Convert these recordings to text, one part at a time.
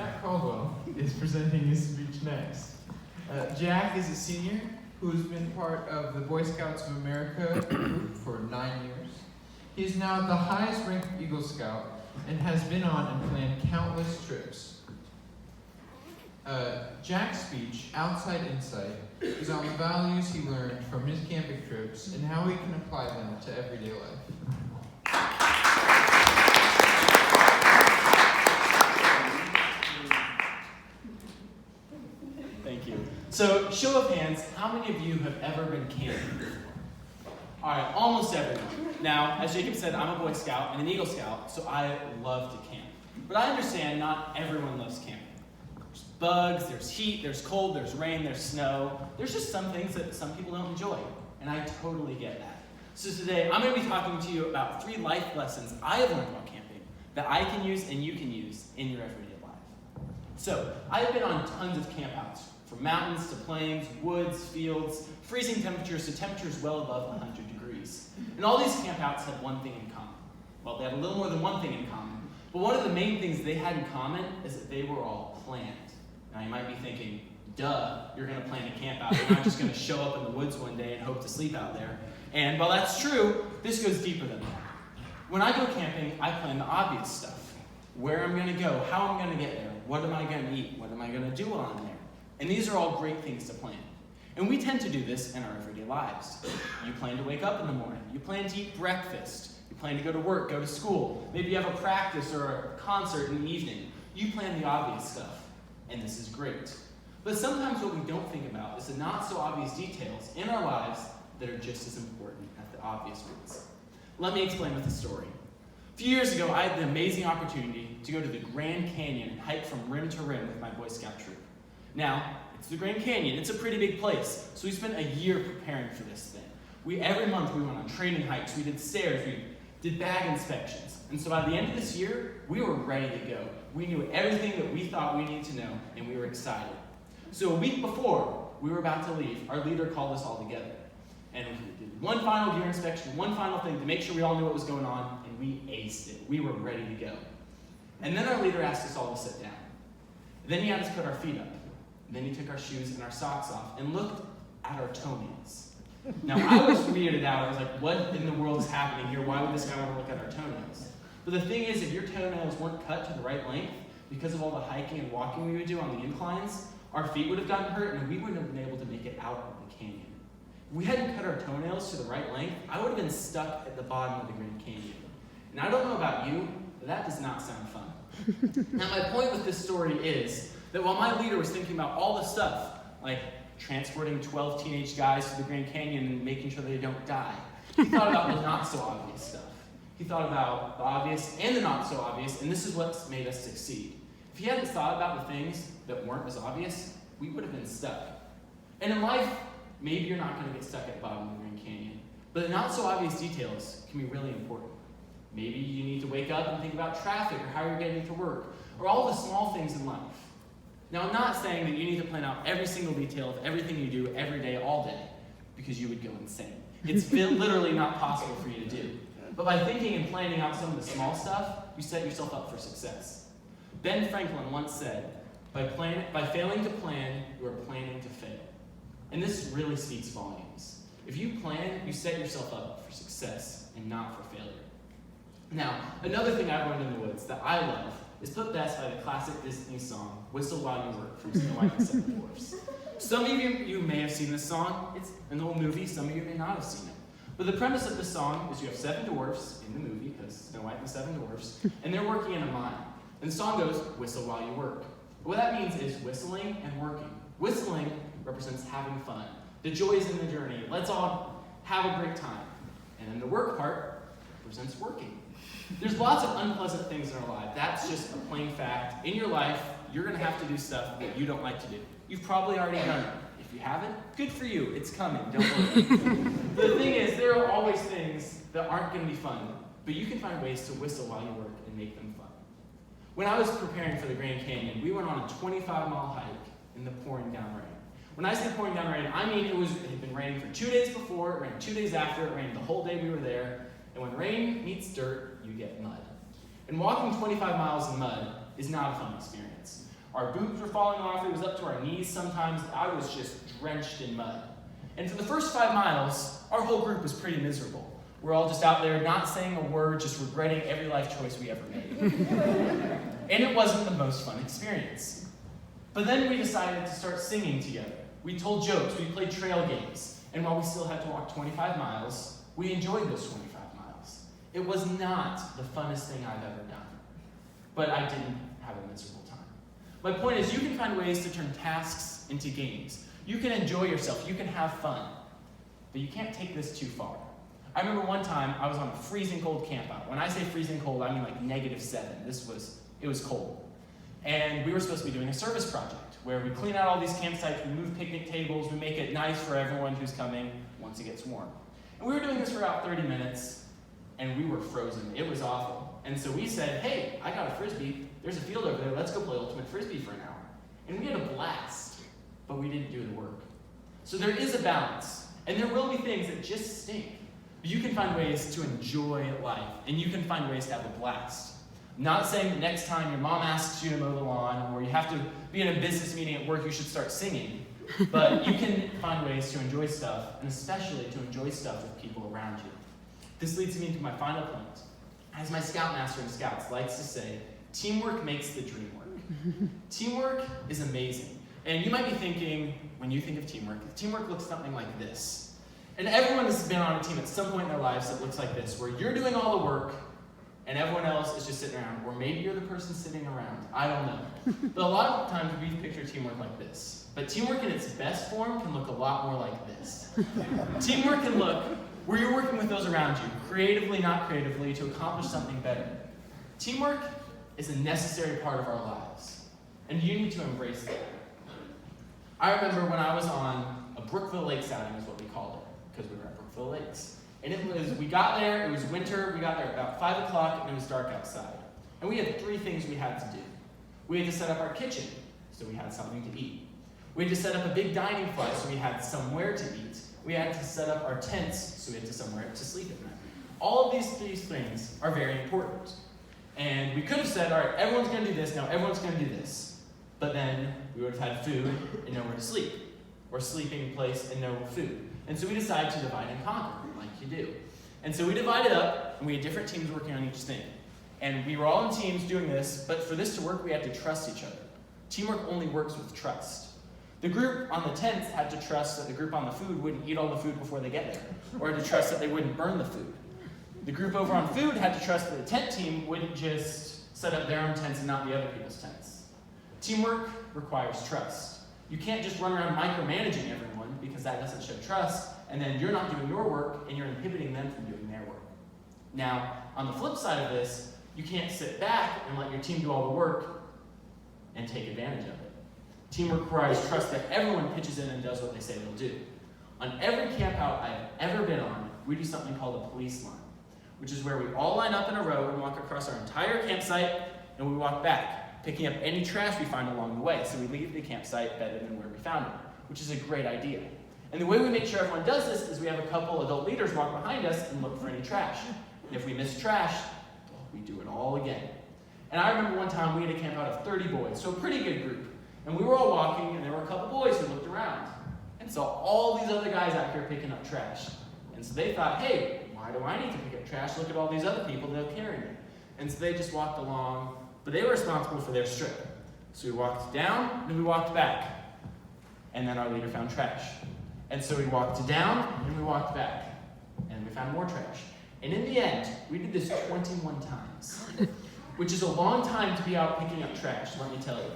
Jack Caldwell is presenting his speech next. Jack is a senior who's been part of the Boy Scouts of America group for 9 years. He is now the highest ranked Eagle Scout and has been on and planned countless trips. Jack's speech, Outside Insight, is on the values he learned from his camping trips and how he can apply them to everyday life. Thank you. So, show of hands, how many of you have ever been camping before? All right, almost everyone. Now, as Jacob said, I'm a Boy Scout and an Eagle Scout, so I love to camp. But I understand not everyone loves camping. There's bugs, there's heat, there's cold, there's rain, there's snow. There's just some things that some people don't enjoy, and I totally get that. So today, I'm going to be talking to you about 3 life lessons I have learned while camping that I can use and you can use in your everyday life. So, I've been on tons of campouts, from mountains to plains, woods, fields, freezing temperatures to temperatures well above 100 degrees. And all these campouts had one thing in common. Well, they had a little more than one thing in common, but one of the main things they had in common is that they were all planned. Now, you might be thinking, duh, you're going to plan a campout. You're not just going to show up in the woods one day and hope to sleep out there. And while that's true, this goes deeper than that. When I go camping, I plan the obvious stuff. Where I'm going to go, how I'm going to get there, what am I going to eat, what am I going to do while I'm there. And these are all great things to plan. And we tend to do this in our everyday lives. You plan to wake up in the morning. You plan to eat breakfast. You plan to go to work, go to school. Maybe you have a practice or a concert in the evening. You plan the obvious stuff. And this is great. But sometimes what we don't think about is the not so obvious details in our lives that are just as important as the obvious ones. Let me explain with a story. A few years ago, I had the amazing opportunity to go to the Grand Canyon and hike from rim to rim with my Boy Scout troop. Now, it's the Grand Canyon. It's a pretty big place, so we spent a year preparing for this thing. Every month we went on training hikes, we did stairs, we did bag inspections. And so by the end of this year, we were ready to go. We knew everything that we thought we needed to know, and we were excited. So a week before we were about to leave, our leader called us all together. And we did one final gear inspection, one final thing to make sure we all knew what was going on, and we aced it. We were ready to go. And then our leader asked us all to sit down. Then he had us put our feet up. Then he took our shoes and our socks off and looked at our toenails. Now, I was weirded out. I was like, what in the world is happening here? Why would this guy want to look at our toenails? But the thing is, if your toenails weren't cut to the right length, because of all the hiking and walking we would do on the inclines, our feet would have gotten hurt and we wouldn't have been able to make it out of the canyon. If we hadn't cut our toenails to the right length, I would have been stuck at the bottom of the Grand Canyon. And I don't know about you, but that does not sound fun. Now, my point with this story is that while my leader was thinking about all the stuff, like transporting 12 teenage guys to the Grand Canyon and making sure they don't die, he thought about the not-so-obvious stuff. He thought about the obvious and the not-so-obvious, and this is what's made us succeed. If he hadn't thought about the things that weren't as obvious, we would have been stuck. And in life, maybe you're not going to get stuck at the bottom of the Grand Canyon, but the not-so-obvious details can be really important. Maybe you need to wake up and think about traffic or how you're getting to work, or all the small things in life. Now, I'm not saying that you need to plan out every single detail of everything you do every day, all day, because you would go insane. It's literally not possible for you to do. But by thinking and planning out some of the small stuff, you set yourself up for success. Ben Franklin once said, by failing to plan, you are planning to fail. And this really speaks volumes. If you plan, you set yourself up for success and not for failure. Now, another thing I've learned in the woods that I love is put best by the classic Disney song, Whistle While You Work, from Snow White and the Seven Dwarfs. Some of you may have seen this song. It's in the whole movie. Some of you may not have seen it. But the premise of the song is you have 7 dwarfs in the movie, because Snow White and the 7 Dwarfs, and they're working in a mine. And the song goes, whistle while you work. What that means is whistling and working. Whistling represents having fun. The joy is in the journey. Let's all have a great time. And then the work part represents working. There's lots of unpleasant things in our life. That's just a plain fact. In your life, you're going to have to do stuff that you don't like to do. You've probably already done it. If you haven't, good for you. It's coming. Don't worry. But the thing is, there are always things that aren't going to be fun, but you can find ways to whistle while you work and make them fun. When I was preparing for the Grand Canyon, we went on a 25-mile hike in the pouring down rain. When I say pouring down rain, I mean it had been raining for 2 days before, it rained 2 days after, it rained the whole day we were there, and when rain meets dirt, you get mud. And walking 25 miles in mud is not a fun experience. Our boots were falling off, it was up to our knees sometimes. I was just drenched in mud. And for the first 5 miles, our whole group was pretty miserable. We're all just out there not saying a word, just regretting every life choice we ever made. And it wasn't the most fun experience. But then we decided to start singing together. We told jokes, we played trail games, and while we still had to walk 25 miles, we enjoyed those 25 miles. It was not the funnest thing I've ever done, but I didn't have a miserable time. My point is, you can find ways to turn tasks into games. You can enjoy yourself, you can have fun, but you can't take this too far. I remember one time I was on a freezing cold campout. When I say freezing cold, I mean like -7. It was cold. And we were supposed to be doing a service project where we clean out all these campsites, we move picnic tables, we make it nice for everyone who's coming once it gets warm. And we were doing this for about 30 minutes, and we were frozen. It was awful. And so we said, hey, I got a Frisbee. There's a field over there. Let's go play Ultimate Frisbee for an hour. And we had a blast, but we didn't do the work. So there is a balance, and there will be things that just stink. But you can find ways to enjoy life, and you can find ways to have a blast. I'm not saying that next time your mom asks you to mow the lawn, or you have to be in a business meeting at work, you should start singing. But you can find ways to enjoy stuff, and especially to enjoy stuff with people around you. This leads me to my final point. As my scoutmaster in Scouts likes to say, teamwork makes the dream work. Teamwork is amazing. And you might be thinking, when you think of teamwork looks something like this. And everyone has been on a team at some point in their lives that looks like this, where you're doing all the work, and everyone else is just sitting around. Or maybe you're the person sitting around. I don't know. But a lot of times we picture teamwork like this. But teamwork in its best form can look a lot more like this. Teamwork can look where you're working with those around you, creatively, not creatively, to accomplish something better. Teamwork is a necessary part of our lives, and you need to embrace that. I remember when I was on a Brookville Lakes outing, is what we called it, because we were at Brookville Lakes. And we got there, it was winter, we got there about 5 o'clock, and it was dark outside. And we had 3 things we had to do. We had to set up our kitchen, so we had something to eat. We had to set up a big dining fly, so we had somewhere to eat. We had to set up our tents, so we had to somewhere to sleep at night. All of these things are very important. And we could have said, all right, everyone's going to do this, now everyone's going to do this. But then we would have had food and nowhere to sleep, or sleeping place and no food. And so we decided to divide and conquer, like you do. And so we divided up, and we had different teams working on each thing. And we were all in teams doing this, but for this to work, we had to trust each other. Teamwork only works with trust. The group on the tents had to trust that the group on the food wouldn't eat all the food before they get there, or had to trust that they wouldn't burn the food. The group over on food had to trust that the tent team wouldn't just set up their own tents and not the other people's tents. Teamwork requires trust. You can't just run around micromanaging everyone, because that doesn't show trust, and then you're not doing your work, and you're inhibiting them from doing their work. Now, on the flip side of this, you can't sit back and let your team do all the work and take advantage of it. Teamwork requires trust that everyone pitches in and does what they say they'll do. On every campout I've ever been on, we do something called a police line, which is where we all line up in a row and walk across our entire campsite, and we walk back, picking up any trash we find along the way, so we leave the campsite better than where we found it, which is a great idea. And the way we make sure everyone does this is we have a couple adult leaders walk behind us and look for any trash. And if we miss trash, we do it all again. And I remember one time we had a campout of 30 boys, so a pretty good group. And we were all walking, and there were a couple boys who looked around and saw all these other guys out here picking up trash. And so they thought, hey, why do I need to pick up trash? Look at all these other people, they'll carry me. And so they just walked along, but they were responsible for their strip. So we walked down, and we walked back. And then our leader found trash. And so we walked down, and we walked back. And we found more trash. And in the end, we did this 21 times, which is a long time to be out picking up trash, let me tell you.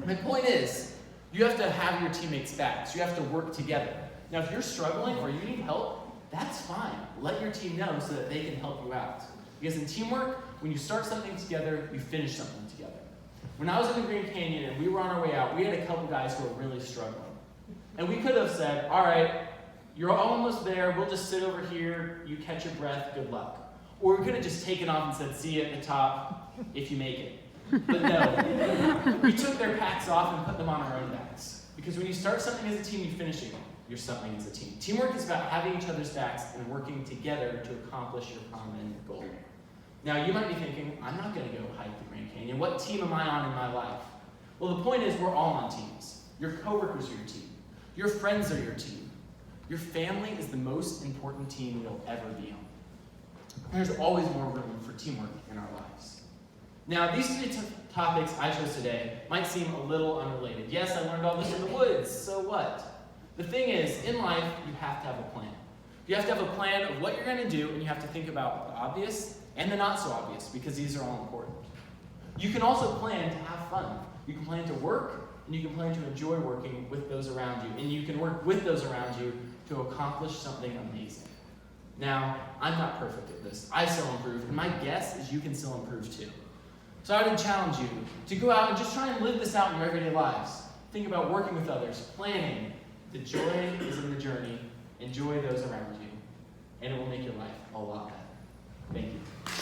My point is, you have to have your teammates' backs. You have to work together. Now, if you're struggling or you need help, that's fine. Let your team know so that they can help you out. Because in teamwork, when you start something together, you finish something together. When I was in the Green Canyon and we were on our way out, we had a couple guys who were really struggling. And we could have said, all right, you're almost there. We'll just sit over here. You catch your breath. Good luck. Or we could have just taken off and said, see you at the top if you make it. But no, we took their packs off and put them on our own backs. Because when you start something as a team, you finish it. You're something as a team. Teamwork is about having each other's backs and working together to accomplish your common goal. Now, you might be thinking, I'm not going to go hike the Grand Canyon. What team am I on in my life? Well, the point is, we're all on teams. Your coworkers are your team. Your friends are your team. Your family is the most important team you'll ever be on. There's always more room for teamwork in our lives. Now, these three topics I chose today might seem a little unrelated. Yes, I learned all this in the woods, so what? The thing is, in life, you have to have a plan. You have to have a plan of what you're going to do, and you have to think about the obvious and the not so obvious, because these are all important. You can also plan to have fun. You can plan to work, and you can plan to enjoy working with those around you, and you can work with those around you to accomplish something amazing. Now, I'm not perfect at this. I still improve, and my guess is you can still improve too. So I would challenge you to go out and just try and live this out in your everyday lives. Think about working with others, planning. The joy is in the journey. Enjoy those around you, and it will make your life a lot better. Thank you.